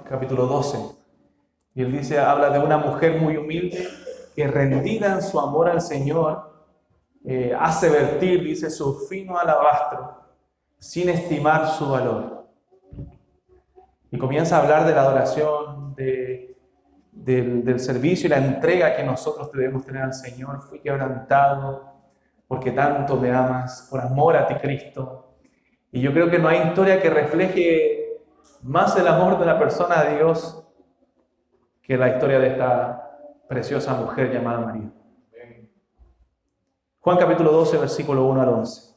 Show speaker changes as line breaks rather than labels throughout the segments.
capítulo 12. Y él dice, habla de una mujer muy humilde que rendida en su amor al Señor, hace vertir, dice, su fino alabastro, sin estimar su valor. Y comienza a hablar de la adoración, del servicio y la entrega que nosotros debemos tener al Señor. Fui quebrantado porque tanto me amas, por amor a ti, Cristo. Y yo creo que no hay historia que refleje más el amor de una persona a Dios que la historia de esta preciosa mujer llamada María. Juan capítulo 12, versículo 1 al 11.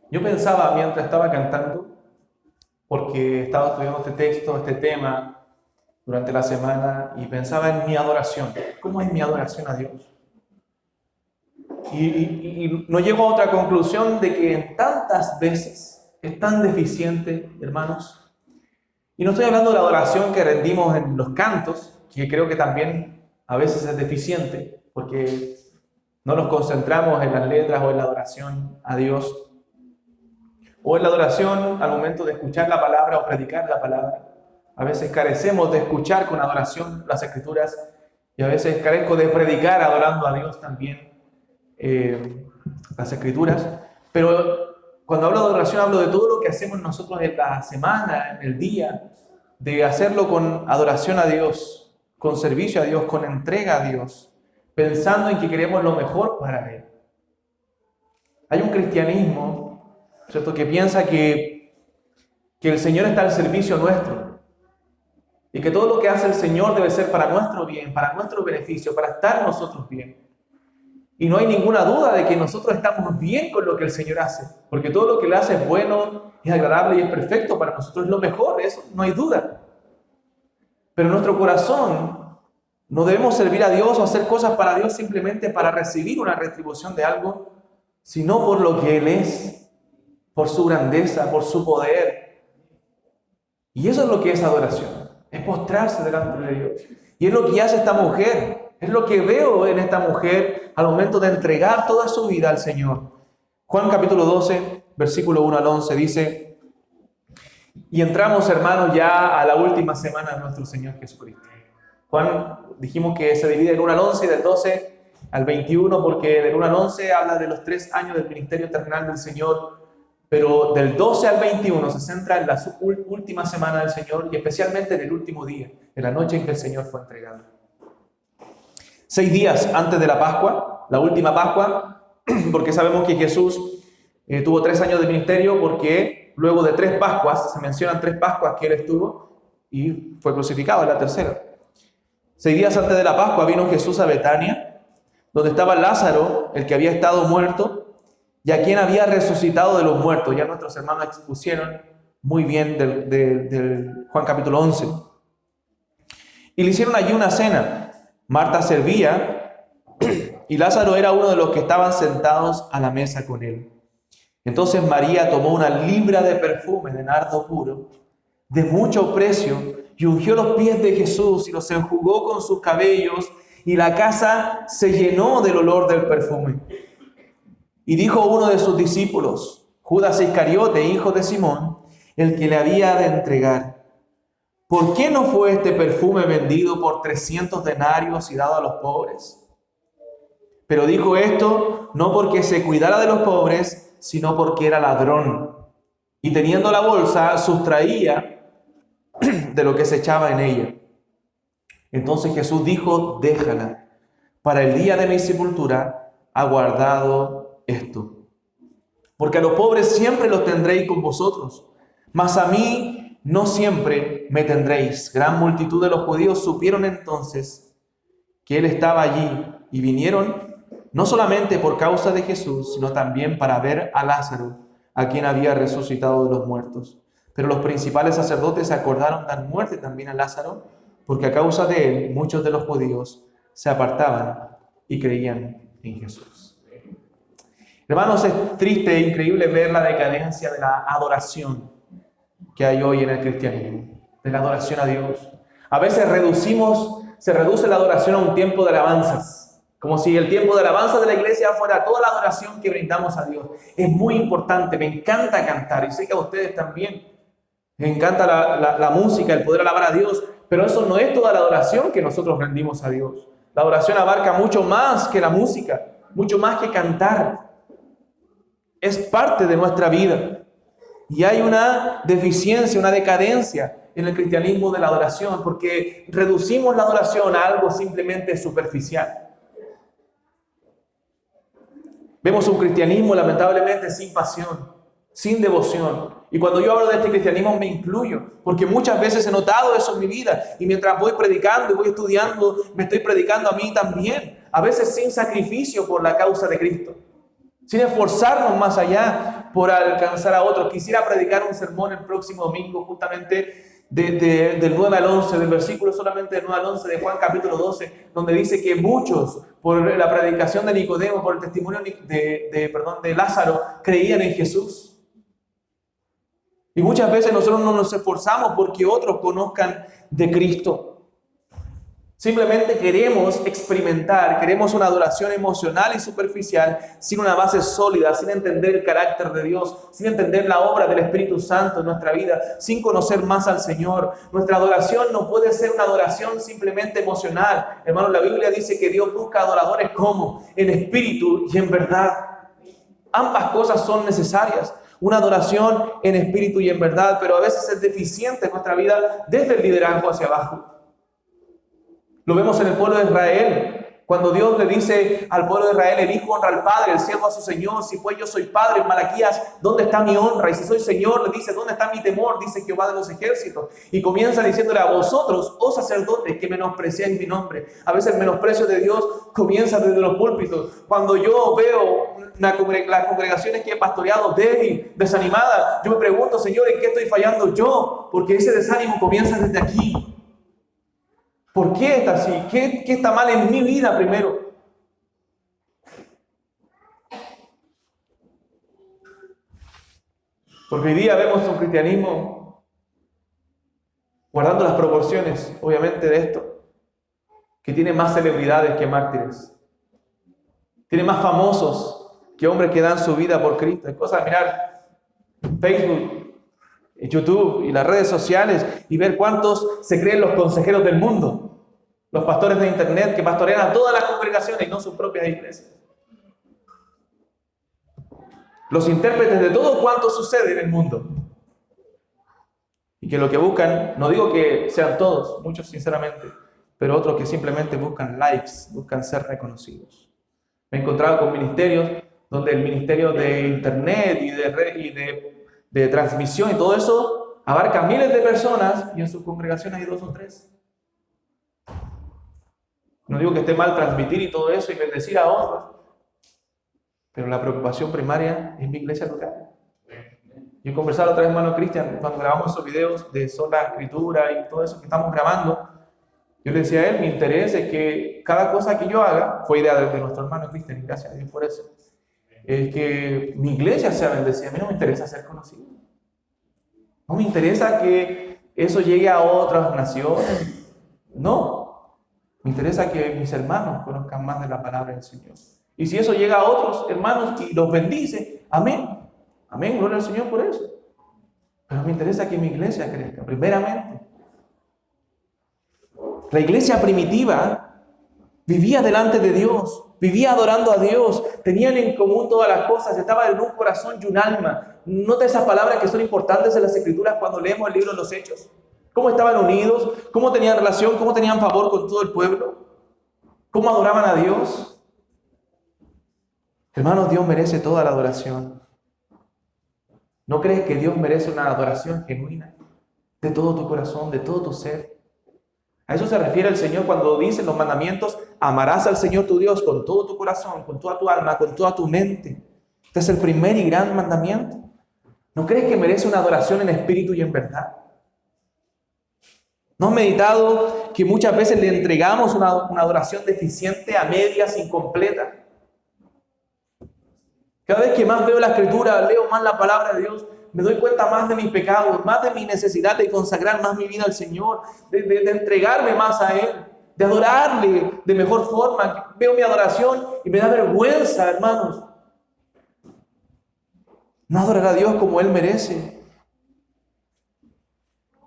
Yo pensaba mientras estaba cantando, porque estaba estudiando este texto, este tema, durante la semana, y pensaba en mi adoración. ¿Cómo es mi adoración a Dios? Y no llego a otra conclusión de que en tantas veces es tan deficiente, hermanos. Y no estoy hablando de la adoración que rendimos en los cantos, que creo que también a veces es deficiente, porque no nos concentramos en las letras o en la adoración a Dios, o en la adoración al momento de escuchar la palabra o predicar la palabra. A veces carecemos de escuchar con adoración las Escrituras, y a veces carezco de predicar adorando a Dios también las Escrituras. Pero cuando hablo de adoración, hablo de todo lo que hacemos nosotros en la semana, en el día, de hacerlo con adoración a Dios, con servicio a Dios, con entrega a Dios, pensando en que queremos lo mejor para Él. Hay un cristianismo, ¿cierto?, que piensa que el Señor está al servicio nuestro y que todo lo que hace el Señor debe ser para nuestro bien, para nuestro beneficio, para estar nosotros bien. Y no hay ninguna duda de que nosotros estamos bien con lo que el Señor hace, porque todo lo que Él hace es bueno, es agradable y es perfecto para nosotros, es lo mejor, eso no hay duda. Pero en nuestro corazón no debemos servir a Dios o hacer cosas para Dios simplemente para recibir una retribución de algo, sino por lo que Él es, por su grandeza, por su poder. Y eso es lo que es adoración, es postrarse delante de Dios. Y es lo que hace esta mujer, es lo que veo en esta mujer al momento de entregar toda su vida al Señor. Juan capítulo 12, versículo 1 al 11 dice, y entramos, hermanos, ya a la última semana de nuestro Señor Jesucristo. Juan, dijimos que se divide del 1 al 11 y del 12 al 21, porque del 1 al 11 habla de los 3 años del ministerio terrenal del Señor, pero del 12 al 21 se centra en la última semana del Señor y especialmente en el último día, en la noche en que el Señor fue entregado. 6 días antes de la Pascua, la última Pascua, porque sabemos que Jesús tuvo 3 años de ministerio, porque luego de 3 Pascuas, se mencionan 3 Pascuas que Él estuvo y fue crucificado en la tercera. 6 días antes de la Pascua vino Jesús a Betania, donde estaba Lázaro, el que había estado muerto, y a quien había resucitado de los muertos. Ya nuestros hermanos expusieron muy bien del Juan capítulo 11. Y le hicieron allí una cena. Marta servía y Lázaro era uno de los que estaban sentados a la mesa con él. Entonces María tomó una libra de perfume de nardo puro, de mucho precio, y ungió los pies de Jesús y los enjugó con sus cabellos, y la casa se llenó del olor del perfume. Y dijo uno de sus discípulos, Judas Iscariote, hijo de Simón, el que le había de entregar, ¿por qué no fue este perfume vendido por 300 denarios y dado a los pobres? Pero dijo esto no porque se cuidara de los pobres, sino porque era ladrón. Y teniendo la bolsa, sustraía de lo que se echaba en ella. Entonces Jesús dijo, déjala, para el día de mi sepultura ha guardado esto. Porque a los pobres siempre los tendréis con vosotros, mas a mí no siempre me tendréis. Gran multitud de los judíos supieron entonces que Él estaba allí y vinieron no solamente por causa de Jesús, sino también para ver a Lázaro, a quien había resucitado de los muertos. Pero los principales sacerdotes se acordaron dar muerte también a Lázaro, porque a causa de él muchos de los judíos se apartaban y creían en Jesús. Hermanos, es triste e increíble ver la decadencia de la adoración que hay hoy en el cristianismo. de la adoración a Dios. A veces se reduce la adoración a un tiempo de alabanzas, como si el tiempo de alabanza de la iglesia fuera toda la adoración que brindamos a Dios. Es muy importante, me encanta cantar, y sé que a ustedes también. Me encanta la música, el poder alabar a Dios, pero eso no es toda la adoración que nosotros rendimos a Dios. La adoración abarca mucho más que la música, mucho más que cantar. Es parte de nuestra vida. Y hay una deficiencia, una decadencia en el cristianismo de la adoración, porque reducimos la adoración a algo simplemente superficial. Vemos un cristianismo lamentablemente sin pasión, sin devoción. Y cuando yo hablo de este cristianismo me incluyo, porque muchas veces he notado eso en mi vida. Y mientras voy predicando y voy estudiando, me estoy predicando a mí también. A veces sin sacrificio por la causa de Cristo, sin esforzarnos más allá por alcanzar a otros. Quisiera predicar un sermón el próximo domingo justamente del 9 al 11, del versículo solamente del 9 al 11 de Juan capítulo 12, donde dice que muchos, por la predicación de Nicodemo, por el testimonio de Lázaro, creían en Jesús. Y muchas veces nosotros no nos esforzamos porque otros conozcan de Cristo. Simplemente queremos experimentar, queremos una adoración emocional y superficial, sin una base sólida, sin entender el carácter de Dios, sin entender la obra del Espíritu Santo en nuestra vida, sin conocer más al Señor. Nuestra adoración no puede ser una adoración simplemente emocional. Hermanos, la Biblia dice que Dios busca adoradores como en espíritu y en verdad. Ambas cosas son necesarias. Una adoración en espíritu y en verdad, pero a veces es deficiente en nuestra vida desde el liderazgo hacia abajo. Lo vemos en el pueblo de Israel, cuando Dios le dice al pueblo de Israel: el hijo honra al padre, el siervo a su señor. Si pues yo soy padre, en Malaquías, ¿dónde está mi honra? Y si soy señor, le dice: ¿dónde está mi temor? Dice Jehová de los ejércitos. Y comienza diciéndole: a vosotros, oh sacerdotes, que menospreciáis mi nombre. A veces el menosprecio de Dios comienza desde los púlpitos. Cuando yo veo las congregaciones que he pastoreado débil, desanimada, yo me pregunto: Señor, ¿en qué estoy fallando yo? Porque ese desánimo comienza desde aquí. ¿Por qué está así? ¿Qué está mal en mi vida primero? Porque hoy día vemos un cristianismo guardando las proporciones, obviamente, de esto, que tiene más celebridades que mártires. Tiene más famosos que hombres que dan su vida por Cristo. Es cosa de mirar Facebook, YouTube y las redes sociales y ver cuántos se creen los consejeros del mundo. Los pastores de internet que pastorean a todas las congregaciones y no sus propias iglesias. Los intérpretes de todo cuanto sucede en el mundo. Y que lo que buscan, no digo que sean todos, muchos sinceramente, pero otros que simplemente buscan likes, buscan ser reconocidos. Me he encontrado con ministerios donde el ministerio de internet y de transmisión y todo eso abarca miles de personas y en sus congregaciones hay 2 o 3. No digo que esté mal transmitir y todo eso y bendecir a otros, pero la preocupación primaria es mi iglesia local. Yo conversaba otra vez, hermano Cristian, cuando grabamos esos videos de sola escritura y todo eso que estamos grabando, yo le decía a él: mi interés es que cada cosa que yo haga, fue idea de nuestro hermano Cristian, y gracias a Dios por eso, es que mi iglesia sea bendecida. A mí no me interesa ser conocido. No me interesa que eso llegue a otras naciones. No. Me interesa que mis hermanos conozcan más de la palabra del Señor. Y si eso llega a otros hermanos y los bendice, amén. Amén, gloria al Señor por eso. Pero me interesa que mi iglesia crezca, primeramente. La iglesia primitiva vivía delante de Dios, vivía adorando a Dios, tenían en común todas las cosas, estaban en un corazón y un alma. Nota esas palabras que son importantes en las Escrituras cuando leemos el libro de los Hechos. Cómo estaban unidos, cómo tenían relación, cómo tenían favor con todo el pueblo, cómo adoraban a Dios. Hermanos, Dios merece toda la adoración. ¿No crees que Dios merece una adoración genuina de todo tu corazón, de todo tu ser? A eso se refiere el Señor cuando dice en los mandamientos: amarás al Señor tu Dios con todo tu corazón, con toda tu alma, con toda tu mente. Este es el primer y gran mandamiento. ¿No crees que merece una adoración en espíritu y en verdad? ¿No has meditado que muchas veces le entregamos una adoración deficiente, a medias, incompleta? Cada vez que más veo la Escritura, leo más la palabra de Dios, me doy cuenta más de mis pecados, más de mi necesidad de consagrar más mi vida al Señor, de entregarme más a Él, de adorarle de mejor forma. Veo mi adoración y me da vergüenza, hermanos, no adorar a Dios como Él merece.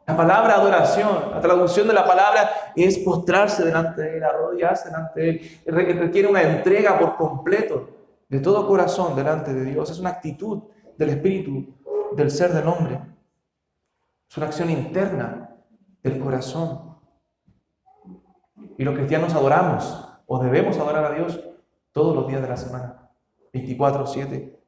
La palabra adoración, la traducción de la palabra es postrarse delante de Él, arrodillarse delante de Él. Requiere una entrega por completo, de todo corazón delante de Dios. Es una actitud del espíritu, del ser del hombre. Es una acción interna del corazón. Y los cristianos adoramos, o debemos adorar a Dios todos los días de la semana, 24/7.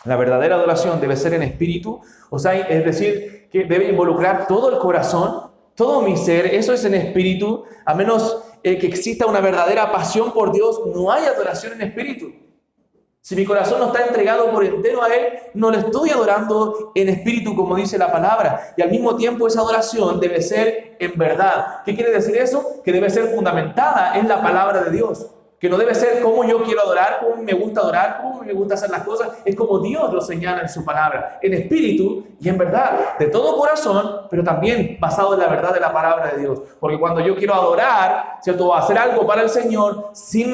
La verdadera adoración debe ser en espíritu, o sea, es decir, que debe involucrar todo el corazón, todo mi ser. Eso es en espíritu. A menos que exista una verdadera pasión por Dios, no hay adoración en espíritu. Si mi corazón no está entregado por entero a Él, no le estoy adorando en espíritu, como dice la palabra. Y al mismo tiempo esa adoración debe ser en verdad. ¿Qué quiere decir eso? Que debe ser fundamentada en la palabra de Dios. Que no debe ser como yo quiero adorar, como me gusta adorar, como me gusta hacer las cosas. Es como Dios lo señala en su palabra, en espíritu y en verdad, de todo corazón, pero también basado en la verdad de la palabra de Dios. Porque cuando yo quiero adorar, ¿cierto?, hacer algo para el Señor, si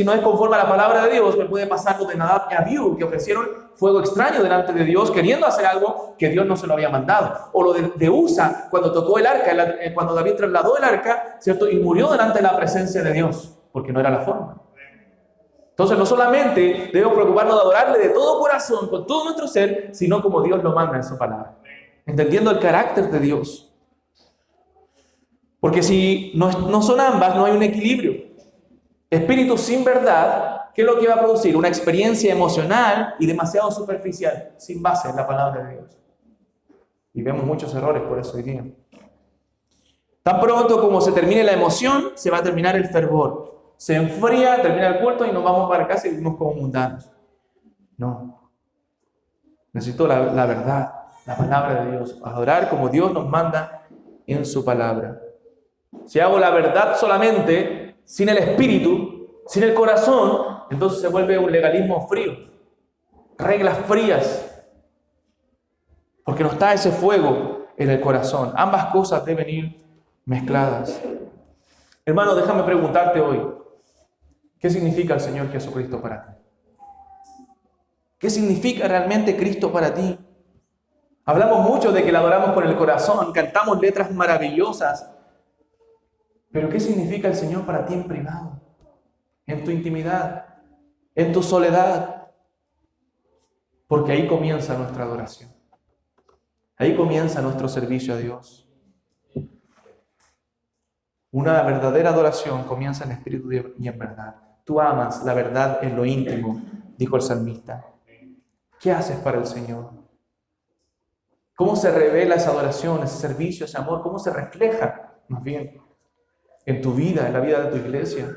no es conforme a la palabra de Dios, me puede pasar lo de Nadab y Abiú, que ofrecieron fuego extraño delante de Dios, queriendo hacer algo que Dios no se lo había mandado. O lo de Usa, cuando tocó el arca, cuando David trasladó el arca, ¿cierto?, y murió delante de la presencia de Dios, porque no era la forma. Entonces no solamente debemos preocuparnos de adorarle de todo corazón, con todo nuestro ser, sino como Dios lo manda en su palabra, entendiendo el carácter de Dios. Porque si no son ambas, no hay un equilibrio. Espíritu sin verdad, ¿qué es lo que va a producir? Una experiencia emocional y demasiado superficial, sin base en la palabra de Dios. Y vemos muchos errores por eso hoy día. Tan pronto como se termine la emoción, se va a terminar el fervor. Se enfría, termina el culto y nos vamos para casa y vivimos como mundanos. No. Necesito la verdad, la palabra de Dios. Adorar como Dios nos manda en su palabra. Si hago la verdad solamente, sin el espíritu, sin el corazón, entonces se vuelve un legalismo frío. Reglas frías. Porque no está ese fuego en el corazón. Ambas cosas deben ir mezcladas. Hermano, déjame preguntarte hoy, ¿qué significa el Señor Jesucristo para ti? ¿Qué significa realmente Cristo para ti? Hablamos mucho de que le adoramos con el corazón, cantamos letras maravillosas, pero ¿qué significa el Señor para ti en privado? En tu intimidad, en tu soledad. Porque ahí comienza nuestra adoración. Ahí comienza nuestro servicio a Dios. Una verdadera adoración comienza en espíritu y en verdad. Tú amas la verdad en lo íntimo, dijo el salmista. ¿Qué haces para el Señor? ¿Cómo se revela esa adoración, ese servicio, ese amor? ¿Cómo se refleja, más bien, en tu vida, en la vida de tu iglesia?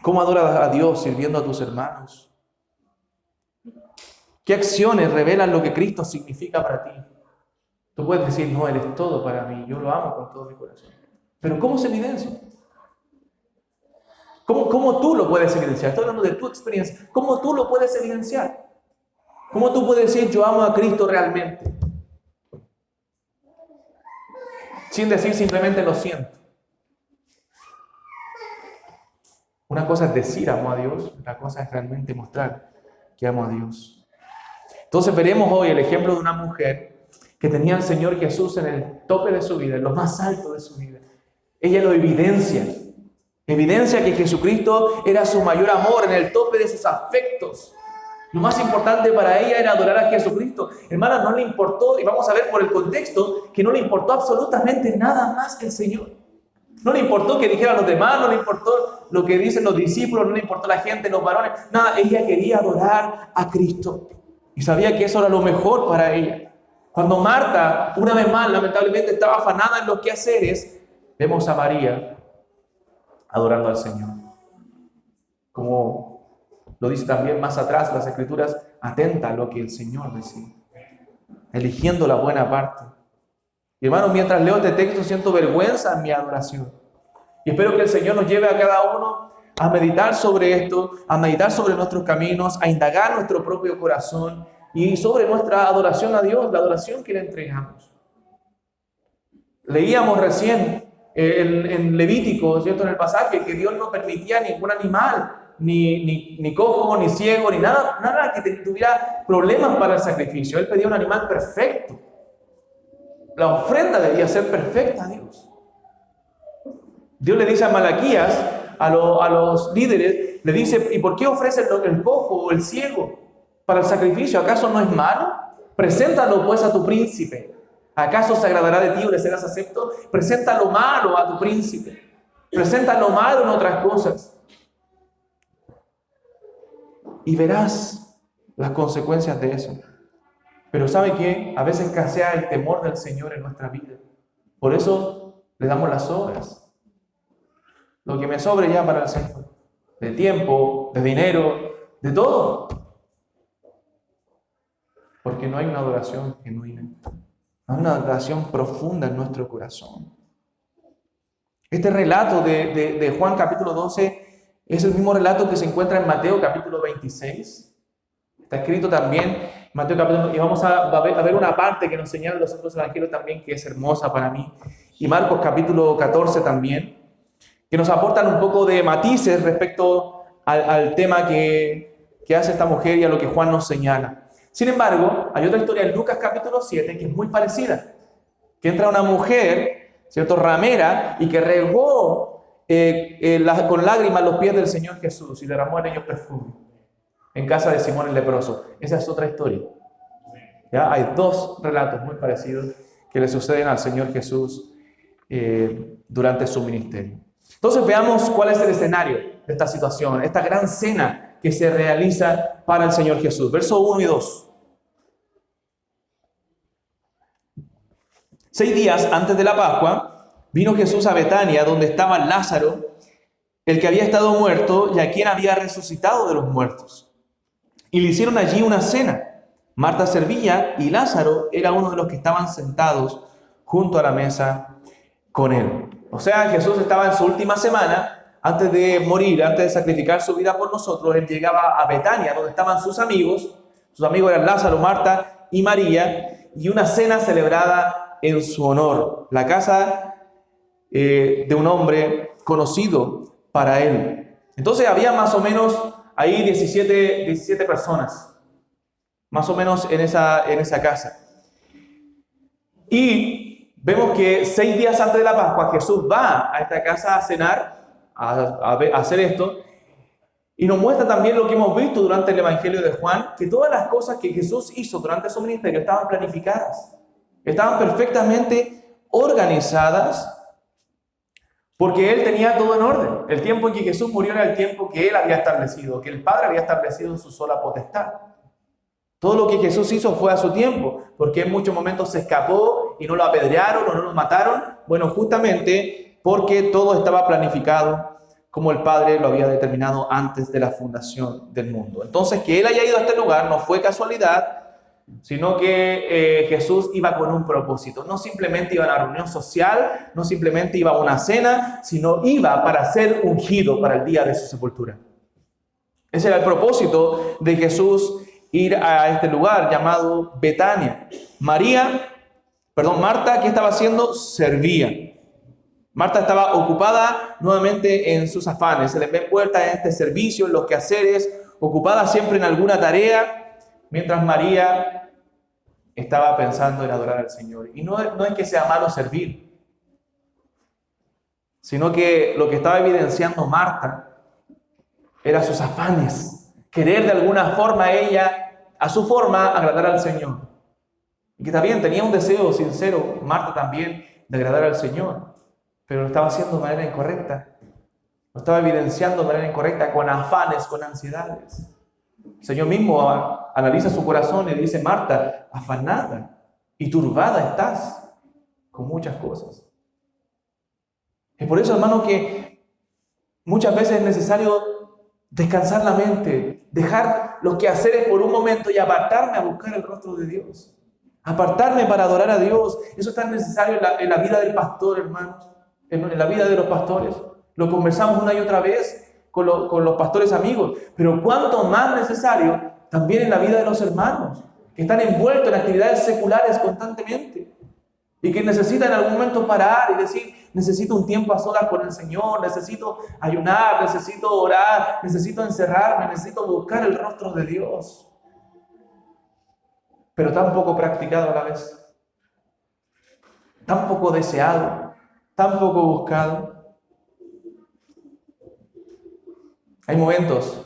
¿Cómo adoras a Dios sirviendo a tus hermanos? ¿Qué acciones revelan lo que Cristo significa para ti? Tú puedes decir, no, Él es todo para mí, yo lo amo con todo mi corazón. Pero ¿cómo se evidencia? ¿Cómo tú lo puedes evidenciar? Estoy hablando de tu experiencia. ¿Cómo tú lo puedes evidenciar? ¿Cómo tú puedes decir, yo amo a Cristo realmente? Sin decir simplemente lo siento. Una cosa es decir amo a Dios, otra cosa es realmente mostrar que amo a Dios. Entonces veremos hoy el ejemplo de una mujer que tenía al Señor Jesús en el tope de su vida, en lo más alto de su vida. Ella lo evidencia que Jesucristo era su mayor amor, en el tope de sus afectos. Lo más importante para ella era adorar a Jesucristo. Hermana, no le importó, y vamos a ver por el contexto, que no le importó absolutamente nada más que el Señor. No le importó que dijeran los demás, no le importó lo que dicen los discípulos, no le importó la gente, los varones, nada. Ella quería adorar a Cristo y sabía que eso era lo mejor para ella. Cuando Marta, una vez más, lamentablemente estaba afanada en los quehaceres, vemos a María adorando al Señor. Como lo dice también más atrás las Escrituras, atenta a lo que el Señor decía, eligiendo la buena parte. Y hermanos, mientras leo este texto siento vergüenza en mi adoración. Y espero que el Señor nos lleve a cada uno a meditar sobre esto, a meditar sobre nuestros caminos, a indagar nuestro propio corazón y sobre nuestra adoración a Dios, la adoración que le entregamos. Leíamos recién en Levítico, ¿cierto? En el pasaje, que Dios no permitía ningún animal, ni cojo, ni ciego, ni nada que tuviera problemas para el sacrificio. Él pedía un animal perfecto. La ofrenda debía ser perfecta a Dios. Dios le dice a Malaquías, a los líderes, le dice: ¿y por qué ofrecen el cojo o el ciego para el sacrificio? ¿Acaso no es malo? Preséntalo pues a tu príncipe. ¿Acaso se agradará de ti o le serás acepto? Presenta lo malo a tu príncipe. Presenta lo malo en otras cosas. Y verás las consecuencias de eso. Pero ¿sabe qué? A veces escasea el temor del Señor en nuestra vida. Por eso le damos las obras. Lo que me sobre ya para el Señor. De tiempo, de dinero, de todo. Porque no hay una adoración genuina. No hay una adoración profunda en nuestro corazón. Este relato de Juan capítulo 12 es el mismo relato que se encuentra en Mateo capítulo 26. Está escrito también en Mateo capítulo, y vamos a ver una parte que nos señalan los otros evangelios también, que es hermosa para mí. Y Marcos capítulo 14 también, que nos aportan un poco de matices respecto al tema que hace esta mujer y a lo que Juan nos señala. Sin embargo, hay otra historia en Lucas capítulo 7 que es muy parecida, que entra una mujer, ¿cierto?, ramera, y que regó con lágrimas los pies del Señor Jesús y derramó en ellos perfume, en casa de Simón el leproso. Esa es otra historia. ¿Ya? Hay dos relatos muy parecidos que le suceden al Señor Jesús durante su ministerio. Entonces veamos cuál es el escenario de esta situación, esta gran cena que se realiza para el Señor Jesús. Versos 1 y 2. 6 días antes de la Pascua, vino Jesús a Betania, donde estaba Lázaro, el que había estado muerto y a quien había resucitado de los muertos. Y le hicieron allí una cena. Marta servía y Lázaro era uno de los que estaban sentados junto a la mesa con él. O sea, Jesús estaba en su última semana, antes de morir, antes de sacrificar su vida por nosotros. Él llegaba a Betania, donde estaban sus amigos. Sus amigos eran Lázaro, Marta y María, y una cena celebrada en su honor. La casa de un hombre conocido para él. Entonces había más o menos ahí 17 personas, más o menos en esa casa. Y vemos que 6 días antes de la Pascua Jesús va a esta casa a cenar, a hacer esto, y nos muestra también lo que hemos visto durante el Evangelio de Juan, que todas las cosas que Jesús hizo durante su ministerio estaban planificadas, estaban perfectamente organizadas, porque Él tenía todo en orden. El tiempo en que Jesús murió era el tiempo que Él había establecido, que el Padre había establecido en su sola potestad. Todo lo que Jesús hizo fue a su tiempo, porque en muchos momentos se escapó y no lo apedrearon o no lo mataron. Bueno, justamente porque todo estaba planificado como el Padre lo había determinado antes de la fundación del mundo. Entonces, que Él haya ido a este lugar no fue casualidad, sino que Jesús iba con un propósito. No simplemente iba a una reunión social, no simplemente iba a una cena, sino iba para ser ungido para el día de su sepultura. Ese era el propósito de Jesús, ir a este lugar llamado Betania. Marta, ¿qué estaba haciendo? Servía. Marta estaba ocupada nuevamente en sus afanes, se le ve envuelta en este servicio, en los quehaceres, ocupada siempre en alguna tarea, mientras María estaba pensando en adorar al Señor. Y no es que sea malo servir, sino que lo que estaba evidenciando Marta era sus afanes, querer de alguna forma ella, a su forma, agradar al Señor. Y que también tenía un deseo sincero, Marta también, de agradar al Señor, pero lo estaba haciendo de manera incorrecta. Lo estaba evidenciando de manera incorrecta, con afanes, con ansiedades. El Señor mismo analiza su corazón y dice: Marta, afanada y turbada estás con muchas cosas. Es por eso, hermano, que muchas veces es necesario descansar la mente, dejar los quehaceres por un momento y apartarme a buscar el rostro de Dios. Apartarme para adorar a Dios. Eso es tan necesario en la vida del pastor, hermanos, en la vida de los pastores. Lo conversamos una y otra vez. con los pastores amigos, pero cuánto más necesario también en la vida de los hermanos, que están envueltos en actividades seculares constantemente y que necesitan en algún momento parar y decir, necesito un tiempo a solas con el Señor, necesito ayunar, necesito orar, necesito encerrarme, necesito buscar el rostro de Dios. Pero tan poco practicado a la vez, tan poco deseado, tan poco buscado. Hay momentos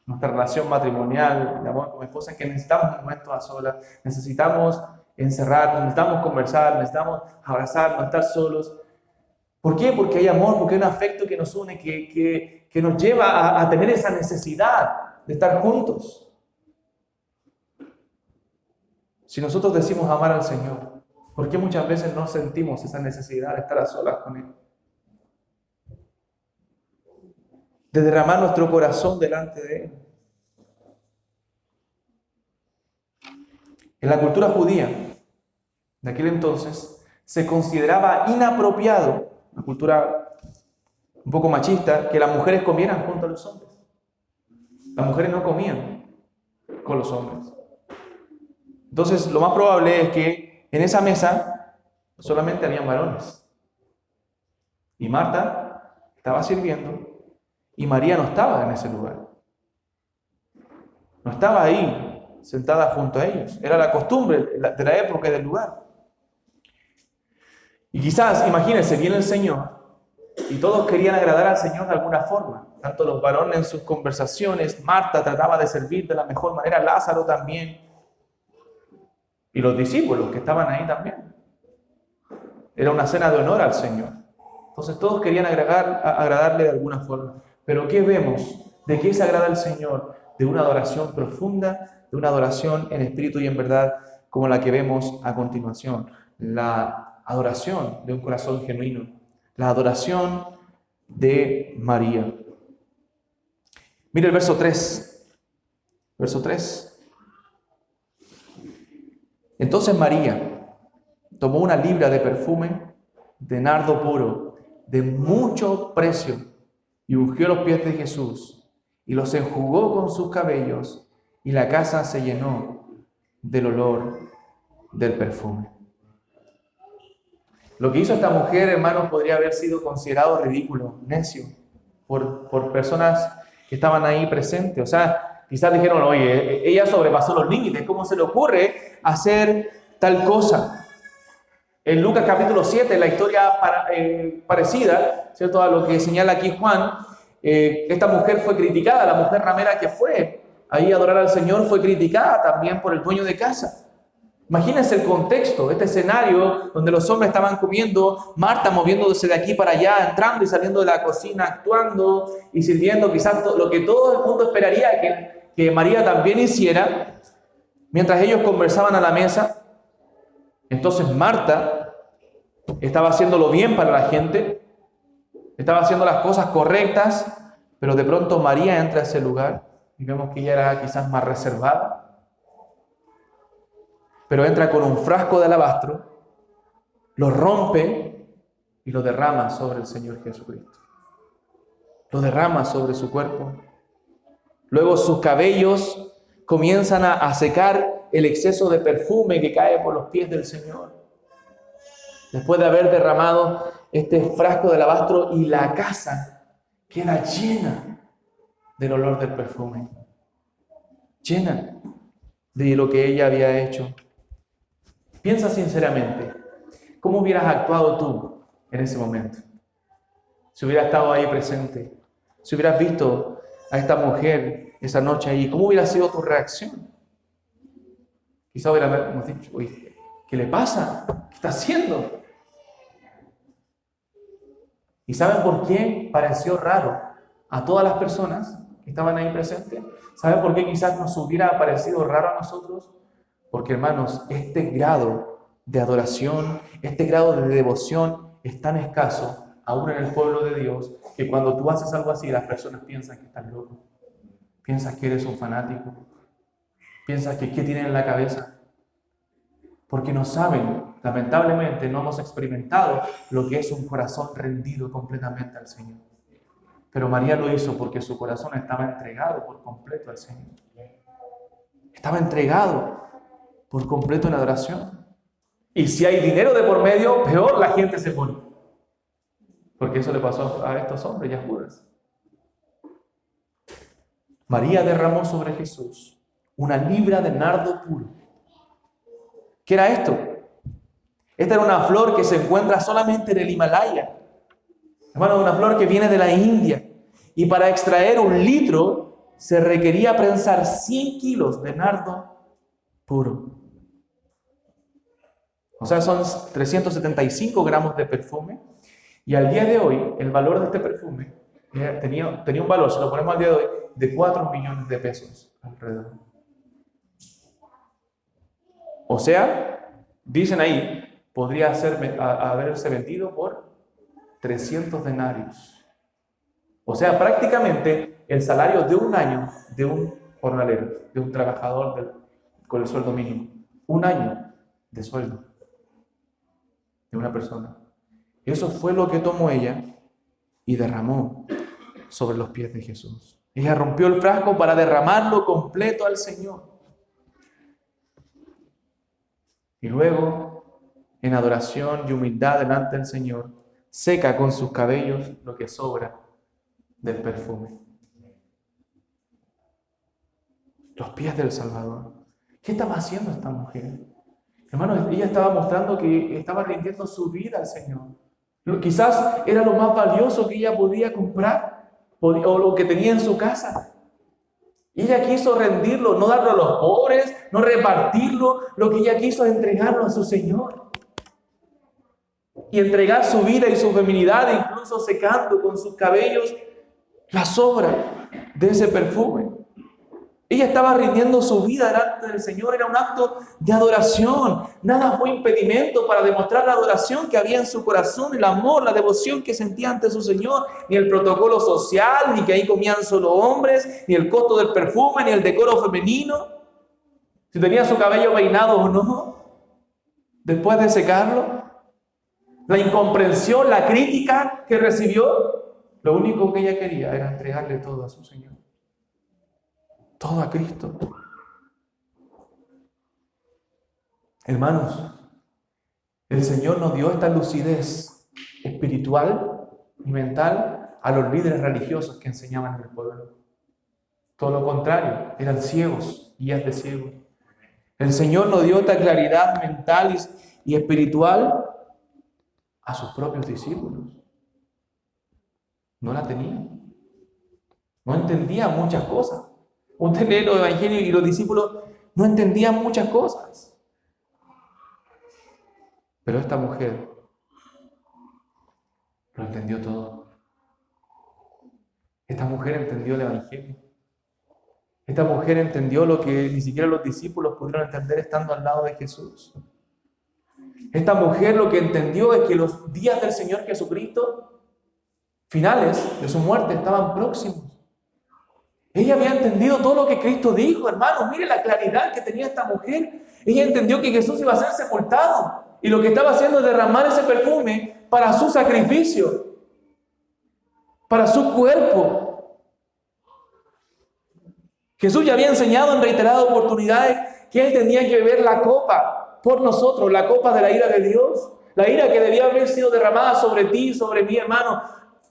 en nuestra relación matrimonial, de amor con mi esposa, en que necesitamos un momento a solas, necesitamos encerrarnos, necesitamos conversar, necesitamos abrazarnos, estar solos. ¿Por qué? Porque hay amor, porque hay un afecto que nos une, que nos lleva a tener esa necesidad de estar juntos. Si nosotros decimos amar al Señor, ¿por qué muchas veces no sentimos esa necesidad de estar a solas con Él? De derramar nuestro corazón delante de Él. En la cultura judía de aquel entonces se consideraba inapropiado, una cultura un poco machista, que las mujeres comieran junto a los hombres. Las mujeres no comían con los hombres. Entonces, lo más probable es que en esa mesa solamente habían varones. Y Marta estaba sirviendo y María no estaba en ese lugar. No estaba ahí, sentada junto a ellos. Era la costumbre de la época y del lugar. Y quizás, imagínense, viene el Señor y todos querían agradar al Señor de alguna forma. Tanto los varones en sus conversaciones, Marta trataba de servir de la mejor manera, Lázaro también. Y los discípulos que estaban ahí también. Era una cena de honor al Señor. Entonces todos querían agradarle de alguna forma. Pero ¿qué vemos? ¿De qué se agrada al Señor? De una adoración profunda, de una adoración en espíritu y en verdad, como la que vemos a continuación. La adoración de un corazón genuino. La adoración de María. Mira el verso 3. Verso 3. Entonces María tomó una libra de perfume de nardo puro, de mucho precio, y ungió los pies de Jesús, y los enjugó con sus cabellos, y la casa se llenó del olor del perfume. Lo que hizo esta mujer, hermanos, podría haber sido considerado ridículo, necio, por personas que estaban ahí presentes. O sea, quizás dijeron, oye, ella sobrepasó los límites, ¿cómo se le ocurre hacer tal cosa? En Lucas capítulo 7, la historia parecida, ¿cierto?, a lo que señala aquí Juan, esta mujer fue criticada, la mujer ramera que fue ahí a adorar al Señor fue criticada también por el dueño de casa. Imagínense el contexto, este escenario donde los hombres estaban comiendo, Marta moviéndose de aquí para allá, entrando y saliendo de la cocina, actuando y sirviendo, quizás lo que todo el mundo esperaría que María también hiciera, mientras ellos conversaban a la mesa. Entonces Marta estaba haciéndolo bien para la gente, estaba haciendo las cosas correctas, pero de pronto María entra a ese lugar y vemos que ella era quizás más reservada, pero entra con un frasco de alabastro, lo rompe y lo derrama sobre el Señor Jesucristo. Lo derrama sobre su cuerpo. Luego sus cabellos comienzan a secar el exceso de perfume que cae por los pies del Señor. Después de haber derramado este frasco de alabastro, y la casa queda llena del olor del perfume. Llena de lo que ella había hecho. Piensa sinceramente, ¿cómo hubieras actuado tú en ese momento? Si hubieras estado ahí presente, si hubieras visto a esta mujer esa noche ahí, ¿cómo hubiera sido tu reacción? Quizá hubiéramos dicho, oye, ¿qué le pasa? ¿Qué está haciendo? ¿Y saben por qué pareció raro a todas las personas que estaban ahí presentes? ¿Saben por qué quizás nos hubiera parecido raro a nosotros? Porque, hermanos, este grado de adoración, este grado de devoción es tan escaso, aún en el pueblo de Dios, que cuando tú haces algo así, las personas piensan que estás loco, piensan que eres un fanático, piensan que qué tienen en la cabeza, porque no saben, lamentablemente no hemos experimentado lo que es un corazón rendido completamente al Señor. Pero María lo hizo porque su corazón estaba entregado por completo al Señor. Estaba entregado por completo en adoración. Y si hay dinero de por medio, peor la gente se pone. Porque eso le pasó a estos hombres y a Judas. María derramó sobre Jesús una libra de nardo puro. ¿Qué era esto? Esta era una flor que se encuentra solamente en el Himalaya. Hermano, una flor que viene de la India. Y para extraer 1 litro se requería prensar 100 kilos de nardo puro. O sea, son 375 gramos de perfume. Y al día de hoy, el valor de este perfume tenía un valor, si lo ponemos al día de hoy, de 4 millones de pesos alrededor. O sea, dicen ahí, podría haberse vendido por 300 denarios. O sea, prácticamente el salario de un año de un jornalero, de un trabajador con el sueldo mínimo. 1 año de sueldo de una persona. Eso fue lo que tomó ella y derramó sobre los pies de Jesús. Ella rompió el frasco para derramarlo completo al Señor. Y luego, en adoración y humildad delante del Señor, seca con sus cabellos lo que sobra del perfume. Los pies del Salvador. ¿Qué estaba haciendo esta mujer? Hermanos, ella estaba mostrando que estaba rindiendo su vida al Señor. Quizás era lo más valioso que ella podía comprar o lo que tenía en su casa. Y ella quiso rendirlo, no darlo a los pobres, no repartirlo. Lo que ella quiso es entregarlo a su Señor. Y entregar su vida y su feminidad, incluso secando con sus cabellos la sobra de ese perfume. Ella estaba rindiendo su vida delante del Señor. Era un acto de adoración. Nada fue impedimento para demostrar la adoración que había en su corazón, el amor, la devoción que sentía ante su Señor. Ni el protocolo social, ni que ahí comían solo hombres, ni el costo del perfume, ni el decoro femenino. Si tenía su cabello peinado o no, después de secarlo. La incomprensión, la crítica que recibió. Lo único que ella quería era entregarle todo a su Señor. Todo a Cristo. Hermanos, el Señor nos dio esta lucidez espiritual y mental a los líderes religiosos que enseñaban en el pueblo. Todo lo contrario, eran ciegos, guías de ciegos. El Señor nos dio esta claridad mental y espiritual a sus propios discípulos. No la tenían. No entendían muchas cosas. Usted lee los evangelios y los discípulos no entendían muchas cosas. Pero esta mujer lo entendió todo. Esta mujer entendió el evangelio. Esta mujer entendió lo que ni siquiera los discípulos pudieron entender estando al lado de Jesús. Esta mujer lo que entendió es que los días del Señor Jesucristo, finales de su muerte, estaban próximos. Ella había entendido todo lo que Cristo dijo, hermanos. Mire la claridad que tenía esta mujer. Ella entendió que Jesús iba a ser sepultado. Y lo que estaba haciendo es derramar ese perfume para su sacrificio, para su cuerpo. Jesús ya había enseñado en reiteradas oportunidades que Él tenía que beber la copa por nosotros, la copa de la ira de Dios. La ira que debía haber sido derramada sobre ti, sobre mi hermano,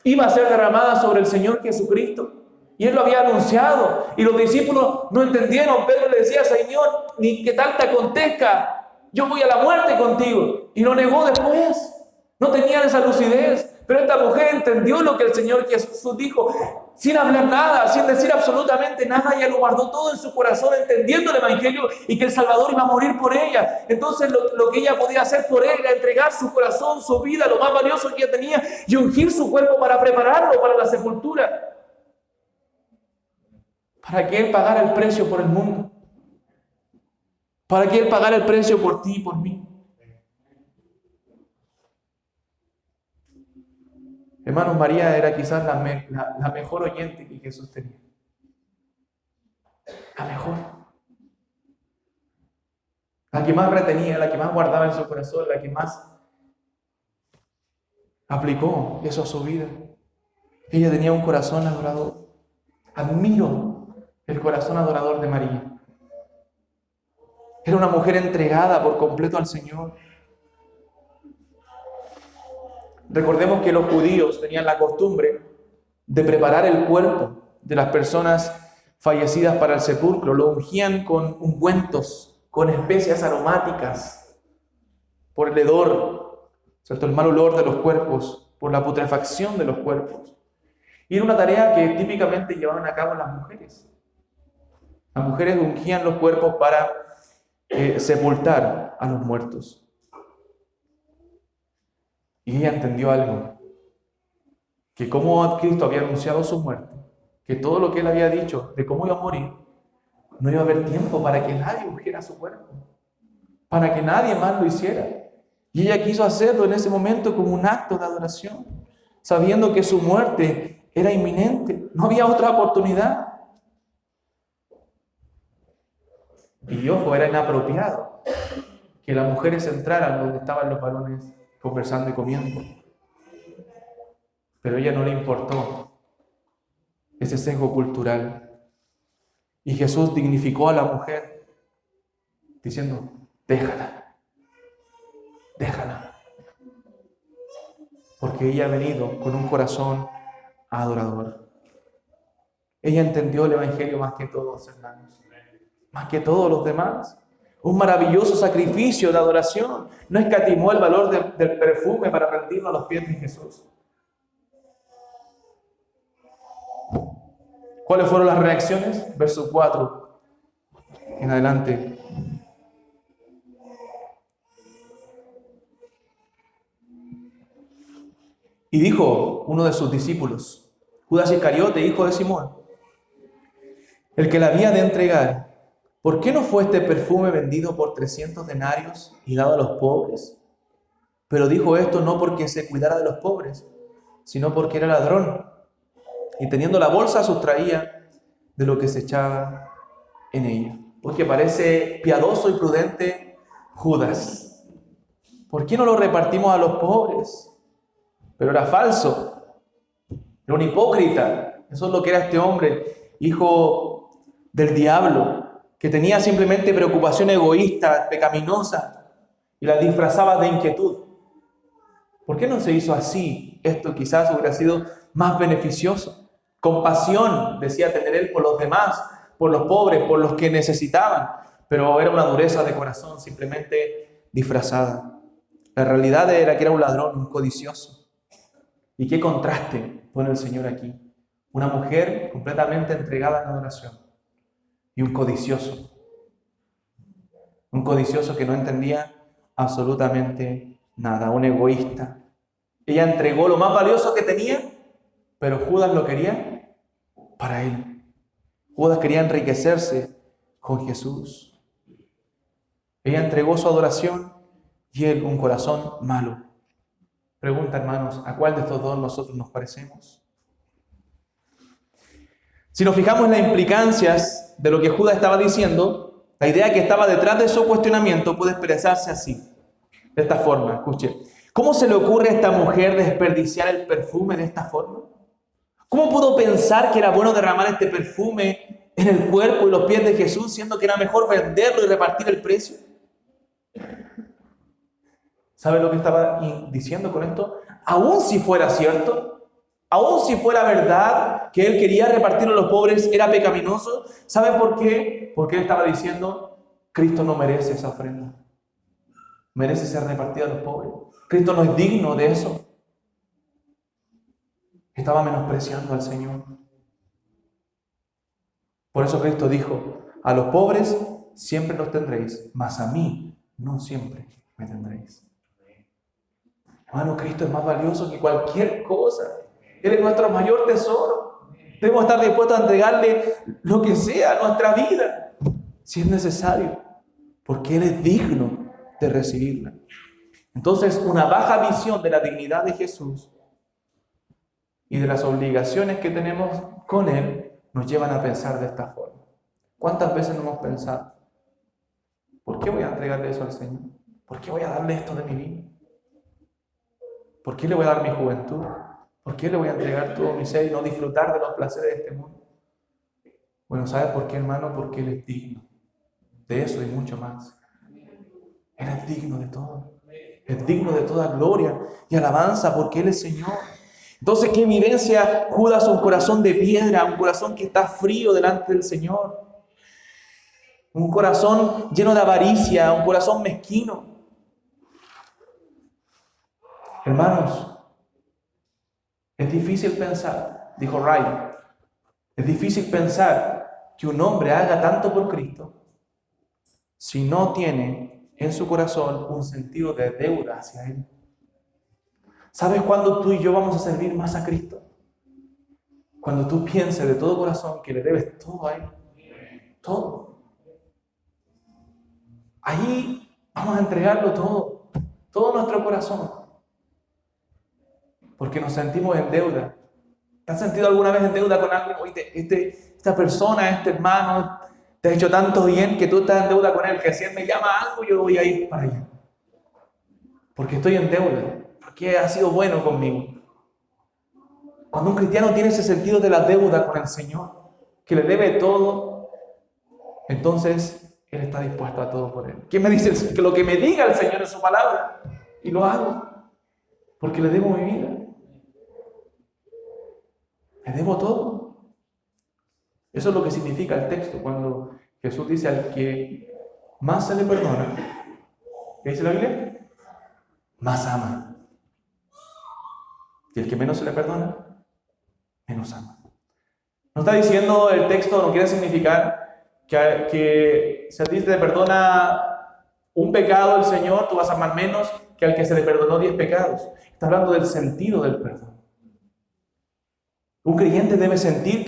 iba a ser derramada sobre el Señor Jesucristo. Y Él lo había anunciado. Y los discípulos no entendieron. Pedro le decía: Señor, ni que tal te acontezca, yo voy a la muerte contigo. Y lo negó después. No tenían esa lucidez. Pero esta mujer entendió lo que el Señor Jesús dijo, sin hablar nada, sin decir absolutamente nada. Ella lo guardó todo en su corazón, entendiendo el evangelio y que el Salvador iba a morir por ella. Entonces lo que ella podía hacer por él era entregar su corazón, su vida, lo más valioso que ella tenía, y ungir su cuerpo para prepararlo para la sepultura. Para que Él pagara el precio por el mundo. Para que Él pagara el precio por ti y por mí. Hermanos, María era quizás la mejor oyente que Jesús tenía. La mejor. La que más retenía, la que más guardaba en su corazón, la que más aplicó eso a su vida. Ella tenía un corazón adorador. Admiro el corazón adorador de María. Era una mujer entregada por completo al Señor. Recordemos que los judíos tenían la costumbre de preparar el cuerpo de las personas fallecidas para el sepulcro. Lo ungían con ungüentos, con especias aromáticas, por el hedor, ¿cierto? El mal olor de los cuerpos, por la putrefacción de los cuerpos. Y era una tarea que típicamente llevaban a cabo las mujeres. Las mujeres ungían los cuerpos para sepultar a los muertos. Y ella entendió algo, que como Cristo había anunciado su muerte, que todo lo que él había dicho de cómo iba a morir, no iba a haber tiempo para que nadie ungiera su cuerpo, para que nadie más lo hiciera. Y ella quiso hacerlo en ese momento como un acto de adoración, sabiendo que su muerte era inminente, no había otra oportunidad. Y ojo, era inapropiado que las mujeres entraran donde estaban los varones conversando y comiendo. Pero a ella no le importó ese sesgo cultural. Y Jesús dignificó a la mujer diciendo, déjala, déjala. Porque ella ha venido con un corazón adorador. Ella entendió el Evangelio más que todos, hermanos, más que todos los demás. Un maravilloso sacrificio de adoración. No escatimó el valor del perfume para rendirlo a los pies de Jesús. ¿Cuáles fueron las reacciones? Verso 4 en adelante. Y dijo uno de sus discípulos, Judas Iscariote, hijo de Simón, el que la había de entregar, ¿por qué no fue este perfume vendido por 300 denarios y dado a los pobres? Pero dijo esto no porque se cuidara de los pobres, sino porque era ladrón. Y teniendo la bolsa sustraía de lo que se echaba en ella. Porque parece piadoso y prudente Judas. ¿Por qué no lo repartimos a los pobres? Pero era falso. Era un hipócrita. Eso es lo que era este hombre, hijo del diablo, que tenía simplemente preocupación egoísta, pecaminosa, y la disfrazaba de inquietud. ¿Por qué no se hizo así? Esto quizás hubiera sido más beneficioso. Compasión, decía tener él por los demás, por los pobres, por los que necesitaban, pero era una dureza de corazón simplemente disfrazada. La realidad era que era un ladrón, un codicioso. ¿Y qué contraste pone el Señor aquí? Una mujer completamente entregada en adoración y un codicioso que no entendía absolutamente nada, un egoísta. Ella entregó lo más valioso que tenía, pero Judas lo quería para él. Judas quería enriquecerse con Jesús. Ella entregó su adoración y él un corazón malo. Pregunta, hermanos, ¿a cuál de estos dos nosotros nos parecemos? Si nos fijamos en las implicancias de lo que Judas estaba diciendo, la idea que estaba detrás de su cuestionamiento puede expresarse así, de esta forma. Escuche, ¿cómo se le ocurre a esta mujer desperdiciar el perfume de esta forma? ¿Cómo pudo pensar que era bueno derramar este perfume en el cuerpo y los pies de Jesús, siendo que era mejor venderlo y repartir el precio? ¿Sabe lo que estaba diciendo con esto? Aún si fuera cierto, aún si fuera verdad que él quería repartirlo a los pobres, era pecaminoso. ¿Sabe por qué? Porque él estaba diciendo, Cristo no merece esa ofrenda. Merece ser repartida a los pobres. Cristo no es digno de eso. Estaba menospreciando al Señor. Por eso Cristo dijo, a los pobres siempre los tendréis, mas a mí no siempre me tendréis. Hermano, Cristo es más valioso que cualquier cosa. Él es nuestro mayor tesoro. Debemos estar dispuestos a entregarle lo que sea, nuestra vida, si es necesario, porque Él es digno de recibirla. Entonces, una baja visión de la dignidad de Jesús y de las obligaciones que tenemos con Él nos llevan a pensar de esta forma. ¿Cuántas veces no hemos pensado, ¿por qué voy a entregarle eso al Señor? ¿Por qué voy a darle esto de mi vida? ¿Por qué le voy a dar mi juventud? ¿Por qué le voy a entregar todo mi ser y no disfrutar de los placeres de este mundo? Bueno, ¿sabes por qué, hermano? Porque Él es digno de eso y mucho más. Él es digno de todo. Es digno de toda gloria y alabanza porque Él es Señor. Entonces, ¿qué evidencia Judas? Un corazón de piedra, un corazón que está frío delante del Señor. Un corazón lleno de avaricia, un corazón mezquino. Hermanos, es difícil pensar, dijo Ryan, es difícil pensar que un hombre haga tanto por Cristo si no tiene en su corazón un sentido de deuda hacia Él. ¿Sabes cuándo tú y yo vamos a servir más a Cristo? Cuando tú pienses de todo corazón que le debes todo a Él. Todo. Ahí vamos a entregarlo todo. Todo nuestro corazón. Porque nos sentimos en deuda. ¿Te has sentido alguna vez en deuda con alguien? Oye, esta persona, este hermano, te ha hecho tanto bien que tú estás en deuda con él, que si él me llama algo, yo voy a ir para allá. Porque estoy en deuda. Porque ha sido bueno conmigo. Cuando un cristiano tiene ese sentido de la deuda con el Señor, que le debe todo, entonces Él está dispuesto a todo por Él. ¿Quién me dice que lo que me diga el Señor es su palabra? Y lo hago. Porque le debo mi vida. Le debo todo. Eso es lo que significa el texto cuando Jesús dice al que más se le perdona. ¿Qué dice la Biblia? Más ama. Y el que menos se le perdona, menos ama. No está diciendo el texto, no quiere significar que si a ti te perdona un pecado el Señor, tú vas a amar menos que al que se le perdonó 10 pecados. Está hablando del sentido del perdón. Un creyente debe sentir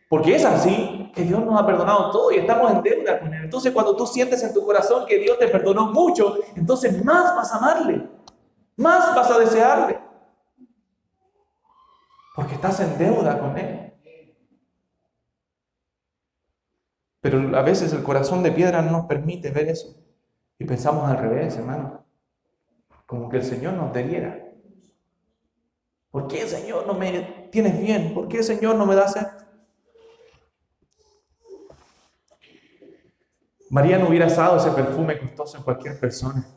porque es así, que Dios nos ha perdonado todo y estamos en deuda con Él. Entonces, cuando tú sientes en tu corazón que Dios te perdonó mucho, entonces más vas a amarle, más vas a desearle, porque estás en deuda con Él. Pero a veces el corazón de piedra no nos permite ver eso. Y pensamos al revés, hermano. Como que el Señor nos debiera. ¿Por qué, Señor, no me tienes bien? ¿Por qué, Señor, no me das esto? María no hubiera usado ese perfume costoso en cualquier persona.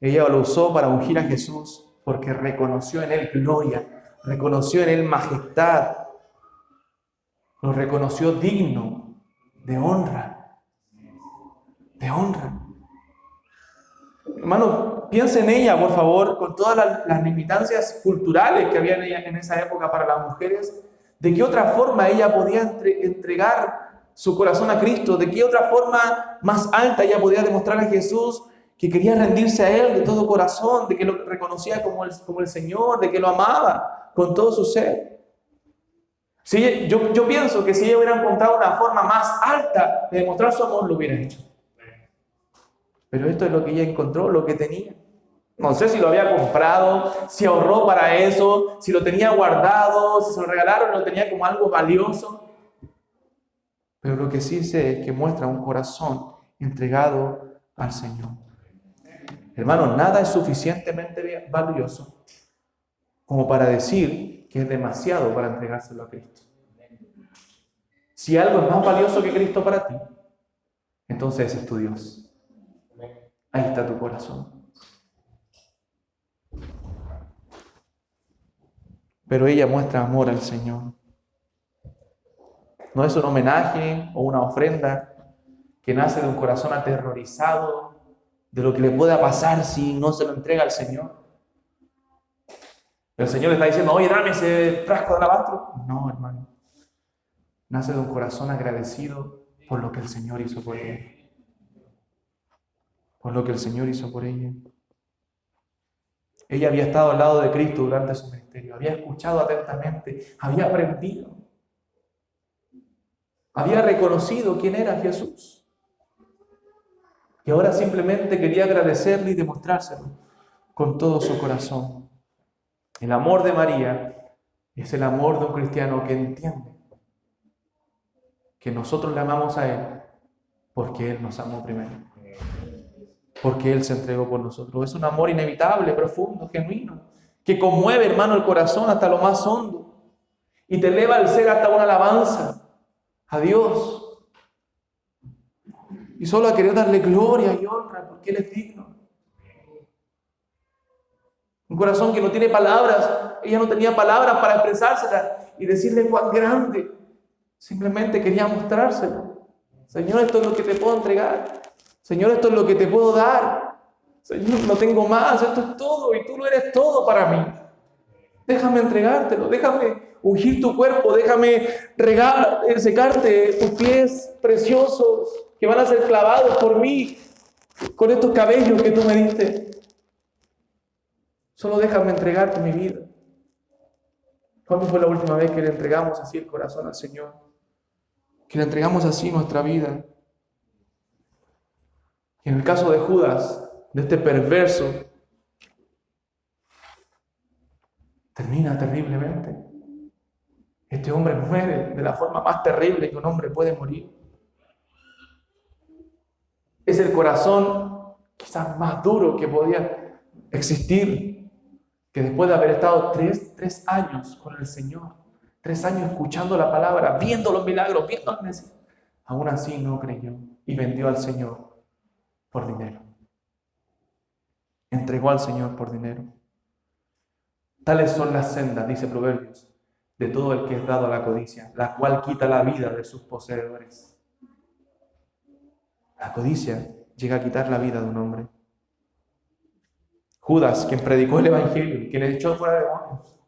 Ella lo usó para ungir a Jesús porque reconoció en Él gloria, reconoció en Él majestad, lo reconoció digno de honra. De honra. Hermano, piensa en ella, por favor, con todas las limitancias culturales que había en esa época para las mujeres. ¿De qué otra forma ella podía entregar su corazón a Cristo? ¿De qué otra forma más alta ella podía demostrar a Jesús que quería rendirse a Él de todo corazón, de que lo reconocía como el Señor, de que lo amaba con todo su ser? Si yo pienso que si ella hubiera encontrado una forma más alta de demostrar su amor, lo hubiera hecho. Pero esto es lo que ella encontró, lo que tenía. No sé si lo había comprado, si ahorró para eso, si lo tenía guardado, si se lo regalaron, lo tenía como algo valioso. Pero lo que sí sé es que muestra un corazón entregado al Señor. Hermano, nada es suficientemente valioso como para decir que es demasiado para entregárselo a Cristo. Si algo es más valioso que Cristo para ti, entonces ese es tu Dios. Ahí está tu corazón. Pero ella muestra amor al Señor. No es un homenaje o una ofrenda que nace de un corazón aterrorizado de lo que le pueda pasar si no se lo entrega al Señor. El Señor le está diciendo, oye, dame ese frasco de alabastro. No, hermano. Nace de un corazón agradecido por lo que el Señor hizo por ella. Por lo que el Señor hizo por ella. Ella había estado al lado de Cristo durante su ministerio, había escuchado atentamente, había aprendido, había reconocido quién era Jesús. Y ahora simplemente quería agradecerle y demostrárselo con todo su corazón. El amor de María es el amor de un cristiano que entiende que nosotros le amamos a Él porque Él nos amó primero. Porque Él se entregó por nosotros. Es un amor inevitable, profundo, genuino, que conmueve, hermano, el corazón hasta lo más hondo y te eleva el ser hasta una alabanza a Dios. Y solo a querer darle gloria y honra porque Él es digno. Un corazón que no tiene palabras. Ella no tenía palabras para expresárselas y decirle cuán grande. Simplemente quería mostrárselo. Señor, esto es lo que te puedo entregar. Señor, esto es lo que te puedo dar. Señor, no tengo más. Esto es todo y tú lo eres todo para mí. Déjame entregártelo. Déjame ungir tu cuerpo. Déjame secarte tus pies preciosos que van a ser clavados por mí con estos cabellos que tú me diste. Solo déjame entregarte mi vida. ¿Cuándo fue la última vez que le entregamos así el corazón al Señor? Que le entregamos así nuestra vida. Y en el caso de Judas, de este perverso, termina terriblemente. Este hombre muere de la forma más terrible que un hombre puede morir. Es el corazón quizás más duro que podía existir, que después de haber estado tres años con el Señor, 3 años escuchando la palabra, viendo los milagros, aún así no creyó y vendió al Señor por dinero. Entregó al Señor por dinero. Tales son las sendas, dice Proverbios, de todo el que es dado a la codicia, la cual quita la vida de sus poseedores. La codicia llega a quitar la vida de un hombre. Judas, quien predicó el Evangelio, quien le echó fuera demonios,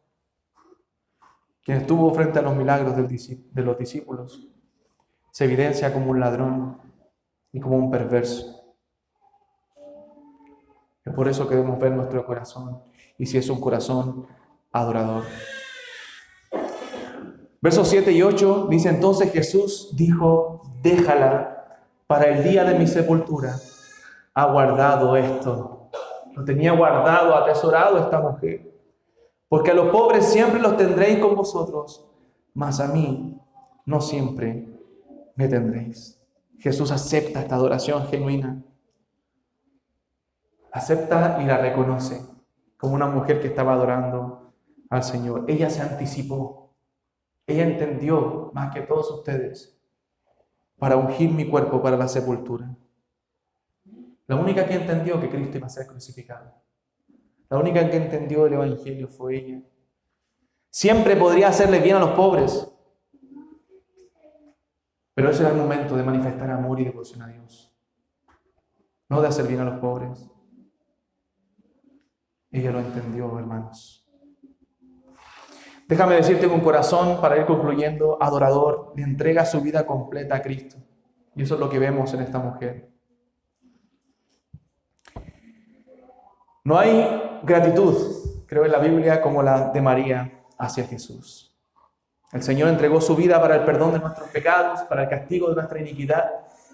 quien estuvo frente a los milagros de los discípulos, se evidencia como un ladrón y como un perverso. Es por eso que debemos ver nuestro corazón, y si es un corazón adorador. Versos 7 y 8 dice: entonces Jesús dijo: déjala, para el día de mi sepultura ha guardado esto. Lo tenía guardado, atesorado esta mujer. Porque a los pobres siempre los tendréis con vosotros, mas a mí no siempre me tendréis. Jesús acepta esta adoración genuina. Acepta y la reconoce como una mujer que estaba adorando al Señor. Ella se anticipó. Ella entendió más que todos ustedes para ungir mi cuerpo para la sepultura. La única que entendió que Cristo iba a ser crucificado. La única que entendió el Evangelio fue ella. Siempre podría hacerle bien a los pobres, pero ese era el momento de manifestar amor y devoción a Dios, no de hacer bien a los pobres. Ella lo entendió, hermanos. Déjame decirte con corazón, para ir concluyendo, adorador, le entrega su vida completa a Cristo. Y eso es lo que vemos en esta mujer. No hay gratitud, creo, en la Biblia como la de María hacia Jesús. El Señor entregó su vida para el perdón de nuestros pecados, para el castigo de nuestra iniquidad.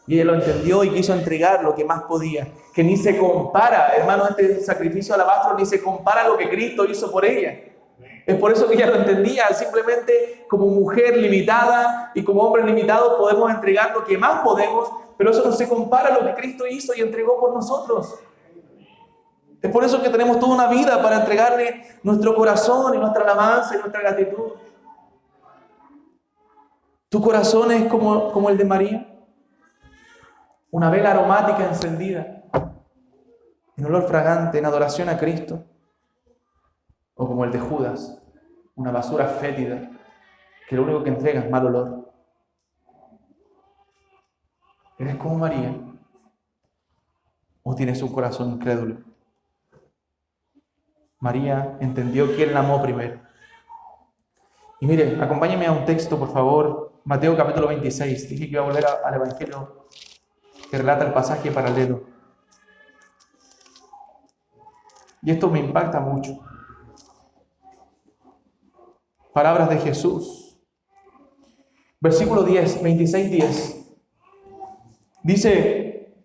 Y ella lo entendió y quiso entregar lo que más podía. Que ni se compara, hermano, este sacrificio de alabastro ni se compara a lo que Cristo hizo por ella. Es por eso que ella lo entendía. Simplemente como mujer limitada y como hombre limitado podemos entregar lo que más podemos, pero eso no se compara a lo que Cristo hizo y entregó por nosotros. Es por eso que tenemos toda una vida para entregarle nuestro corazón y nuestra alabanza y nuestra gratitud. ¿Tu corazón es como el de María? Una vela aromática encendida, en olor fragante, en adoración a Cristo. O como el de Judas, una basura fétida, que lo único que entrega es mal olor. ¿Eres como María? ¿O tienes un corazón incrédulo? María entendió quién la amó primero. Y mire, acompáñeme a un texto, por favor. Mateo capítulo 26. Dije que iba a volver al Evangelio que relata el pasaje paralelo. Y esto me impacta mucho. Palabras de Jesús. Versículo 10, 26:10. Dice: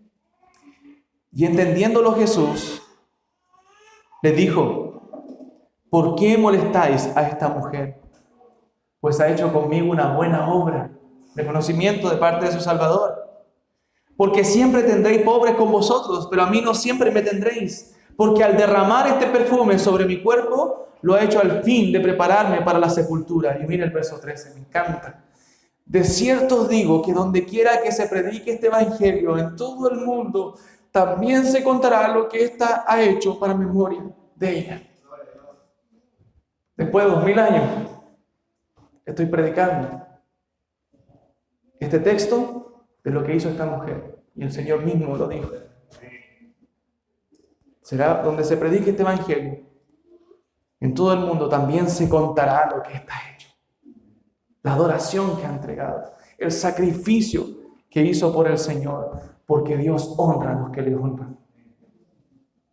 y entendiéndolo Jesús, le dijo: ¿por qué molestáis a esta mujer? Pues ha hecho conmigo una buena obra de conocimiento de parte de su Salvador. Porque siempre tendréis pobres con vosotros, pero a mí no siempre me tendréis. Porque al derramar este perfume sobre mi cuerpo, lo ha hecho al fin de prepararme para la sepultura. Y mira el verso 13, me encanta. De cierto os digo que donde quiera que se predique este evangelio en todo el mundo, también se contará lo que ésta ha hecho para memoria de ella. Después de 2000 años, estoy predicando este texto de lo que hizo esta mujer. Y el Señor mismo lo dijo. Será donde se predique este evangelio. En todo el mundo también se contará lo que está hecho. La adoración que ha entregado. El sacrificio que hizo por el Señor. Porque Dios honra a los que le honran.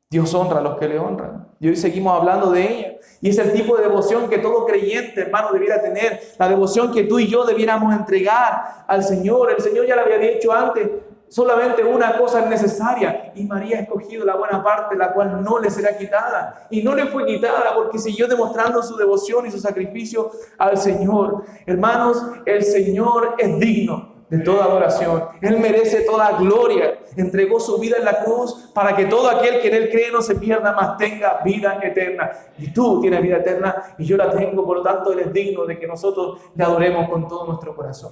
Dios honra a los que le honran. Y hoy seguimos hablando de ella. Y es el tipo de devoción que todo creyente, hermano, debiera tener. La devoción que tú y yo debiéramos entregar al Señor. El Señor ya lo había dicho antes. Solamente una cosa es necesaria. Y María ha escogido la buena parte, la cual no le será quitada. Y no le fue quitada porque siguió demostrando su devoción y su sacrificio al Señor. Hermanos, el Señor es digno de toda adoración. Él merece toda gloria. Entregó su vida en la cruz para que todo aquel que en Él cree no se pierda, mas tenga vida eterna. Y tú tienes vida eterna y yo la tengo. Por lo tanto, Él es digno de que nosotros le adoremos con todo nuestro corazón.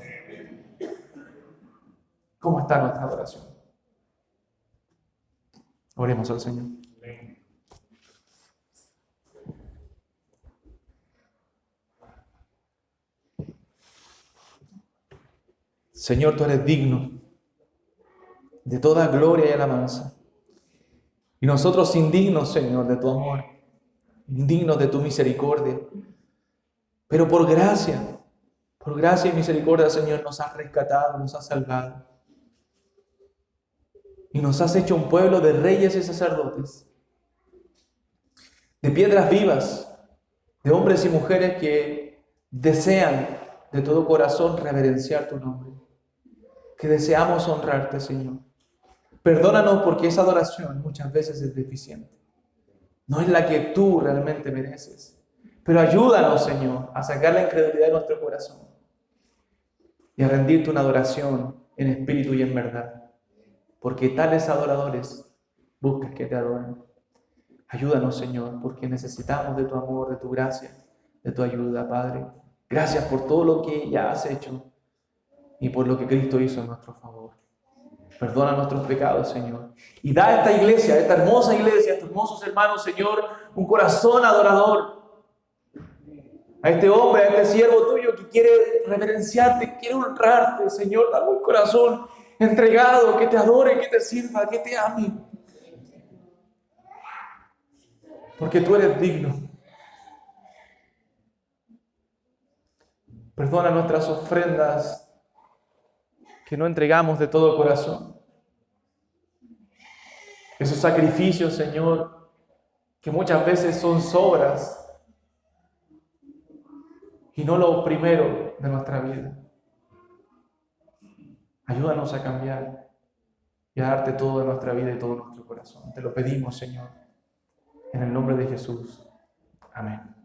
¿Cómo está nuestra adoración? Oremos al Señor. Señor, tú eres digno de toda gloria y alabanza. Y nosotros indignos, Señor, de tu amor, indignos de tu misericordia. Pero por gracia y misericordia, Señor, nos has rescatado, nos has salvado. Y nos has hecho un pueblo de reyes y sacerdotes, de piedras vivas, de hombres y mujeres que desean de todo corazón reverenciar tu nombre, que deseamos honrarte, Señor. Perdónanos porque esa adoración muchas veces es deficiente. No es la que tú realmente mereces. Pero ayúdanos, Señor, a sacar la incredulidad de nuestro corazón y a rendirte una adoración en espíritu y en verdad. Porque tales adoradores buscas que te adoren. Ayúdanos, Señor, porque necesitamos de tu amor, de tu gracia, de tu ayuda, Padre. Gracias por todo lo que ya has hecho y por lo que Cristo hizo en nuestro favor. Perdona nuestros pecados, Señor. Y da a esta iglesia, a esta hermosa iglesia, a estos hermosos hermanos, Señor, un corazón adorador. A este hombre, a este siervo tuyo que quiere reverenciarte, quiere honrarte, Señor. Dame un corazón entregado, que te adore, que te sirva, que te ame. Porque tú eres digno. Perdona nuestras ofrendas que no entregamos de todo corazón. Esos sacrificios, Señor, que muchas veces son sobras y no lo primero de nuestra vida. Ayúdanos a cambiar y a darte todo de nuestra vida y todo nuestro corazón. Te lo pedimos, Señor, en el nombre de Jesús. Amén.